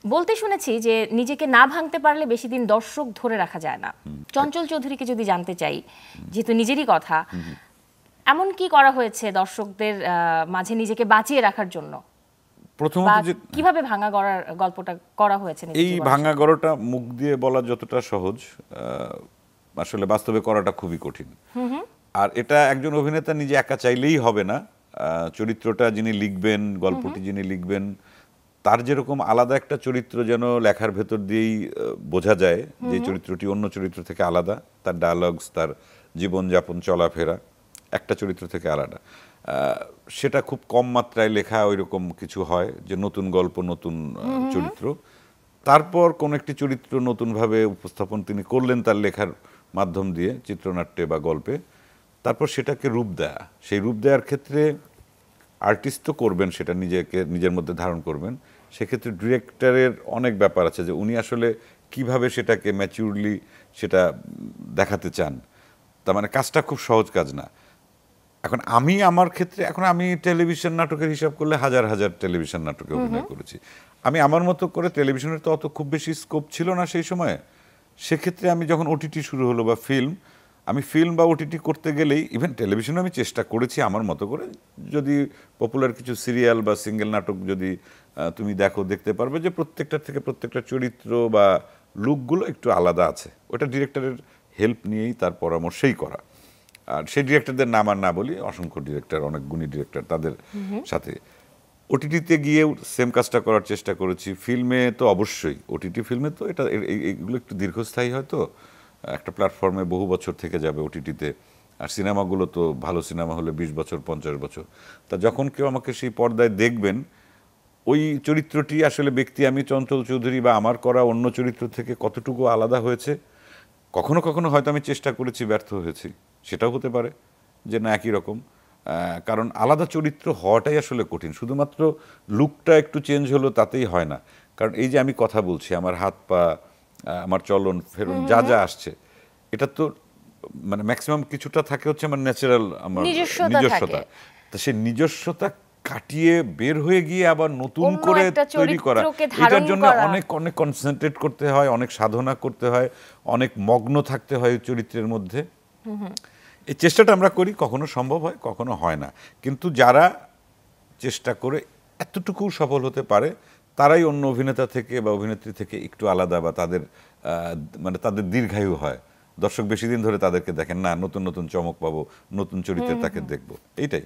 বলতে শুনেছি যে নিজেকে না ভাঙতে পারলে বেশি দিন দর্শক ধরে রাখা যায় না। চঞ্চল চৌধুরীকে যদি জানতে চাই, যেহেতু নিজেরই কথা, এমন কি করা হয়েছে দর্শকদের মাঝে নিজেকে বাঁচিয়ে রাখার জন্য? প্রথমত যে কিভাবে ভাঙা গড়ার গল্পটা করা হয়েছে? এই ভাঙা গড়াটা মুখ দিয়ে বলা যতটা সহজ, আসলে বাস্তবে করাটা খুবই কঠিন। আর এটা একজন অভিনেতা নিজে একা চাইলেই হবে না। চরিত্রটা যিনি লিখবেন, গল্পটি যিনি লিখবেন, তার যেরকম আলাদা একটা চরিত্র যেন লেখার ভেতর দিয়েই বোঝা যায় যে চরিত্রটি অন্য চরিত্র থেকে আলাদা, তার ডায়ালগস, তার জীবনযাপন, চলাফেরা একটা চরিত্র থেকে আলাদা। সেটা খুব কম মাত্রায় লেখা ওইরকম কিছু হয় যে নতুন গল্প, নতুন চরিত্র, তারপর কোন একটি চরিত্র নতুনভাবে উপস্থাপন তিনি করলেন তার লেখার মাধ্যম দিয়ে, চিত্রনাট্যে বা গল্পে, তারপর সেটাকে রূপ দেয়া। সেই রূপ দেওয়ার ক্ষেত্রে আর্টিস্ট তো করবেন, সেটা নিজেকে নিজের মধ্যে ধারণ করবেন। সেক্ষেত্রে ডিরেক্টরের অনেক ব্যাপার আছে যে উনি আসলে কিভাবে সেটাকে ম্যাচিউরলি সেটা দেখাতে চান। তার মানে কাজটা খুব সহজ কাজ না। এখন আমি আমার ক্ষেত্রে, এখন আমি টেলিভিশন নাটকের হিসাব করলে হাজার হাজার টেলিভিশন নাটকে অভিনয় করেছি। আমি আমার মতো করে, টেলিভিশনের তো অত খুব বেশি স্কোপ ছিল না সেই সময়ে। সেক্ষেত্রে আমি যখন ওটিটি শুরু হলো বা আমি ফিল্ম বা ওটিটি করতে গেলেই, ইভেন টেলিভিশনে আমি চেষ্টা করেছি আমার মতো করে। যদি পপুলার কিছু সিরিয়াল বা সিঙ্গেল নাটক যদি তুমি দেখতে পারবে যে প্রত্যেকটার থেকে প্রত্যেকটা চরিত্র বা লুকগুলো একটু আলাদা আছে। ওটা ডিরেক্টরের হেল্প নিয়েই, তার পরামর্শেই করা। আর সেই ডিরেক্টরদের নাম আর না বলি, অসংখ্য ডিরেক্টর, অনেক গুণী ডিরেক্টর, তাদের সাথে ওটিটিতে গিয়েও সেম কাজটা করার চেষ্টা করেছি। ফিল্মে তো অবশ্যই, ওটিটি ফিল্মে তো এটা এইগুলো একটু দীর্ঘস্থায়ী, হয়তো একটা প্ল্যাটফর্মে বহু বছর থেকে যাবে ওটিটিতে। আর সিনেমাগুলো তো ভালো সিনেমা হলে 20 বছর 50 বছর। তা যখন কেউ আমাকে সেই পর্দায় দেখবেন, ওই চরিত্রটি আসলে ব্যক্তি আমি চঞ্চল চৌধুরী বা আমার করা অন্য চরিত্র থেকে কতটুকু আলাদা হয়েছে। কখনো কখনো হয়তো আমি চেষ্টা করেছি, ব্যর্থ হয়েছি, সেটাও হতে পারে যে না একই রকম। কারণ আলাদা চরিত্র হওয়াটাই আসলে কঠিন। শুধুমাত্র লুকটা একটু চেঞ্জ হলো তাতেই হয় না। কারণ এই যে আমি কথা বলছি, আমার হাত পা, আমার চলন ফেরন যা যা আসছে, এটা তো মানে ম্যাক্সিমাম কিছুটা থাকে হচ্ছে আমার ন্যাচারাল, আমার নিজস্বতা। তা সেই নিজস্বতা কাটিয়ে বের হয়ে গিয়ে আবার নতুন করে তৈরি করা, এটার জন্য অনেক অনেক কনসেন্ট্রেট করতে হয়, অনেক সাধনা করতে হয়, অনেক মগ্ন থাকতে হয় চরিত্রের মধ্যে। এই চেষ্টাটা আমরা করি, কখনো সম্ভব হয়, কখনো হয় না। কিন্তু যারা চেষ্টা করে এতটুকু সফল হতে পারে, তারাই অন্য অভিনেতা থেকে বা অভিনেত্রী থেকে একটু আলাদা, বা তাদের মানে তাদের দীর্ঘায়ু হয়। দর্শক বেশি দিন ধরে তাদেরকে দেখেন, না নতুন নতুন চমক পাবো, নতুন চরিত্রে তাকে দেখবো, এইটাই।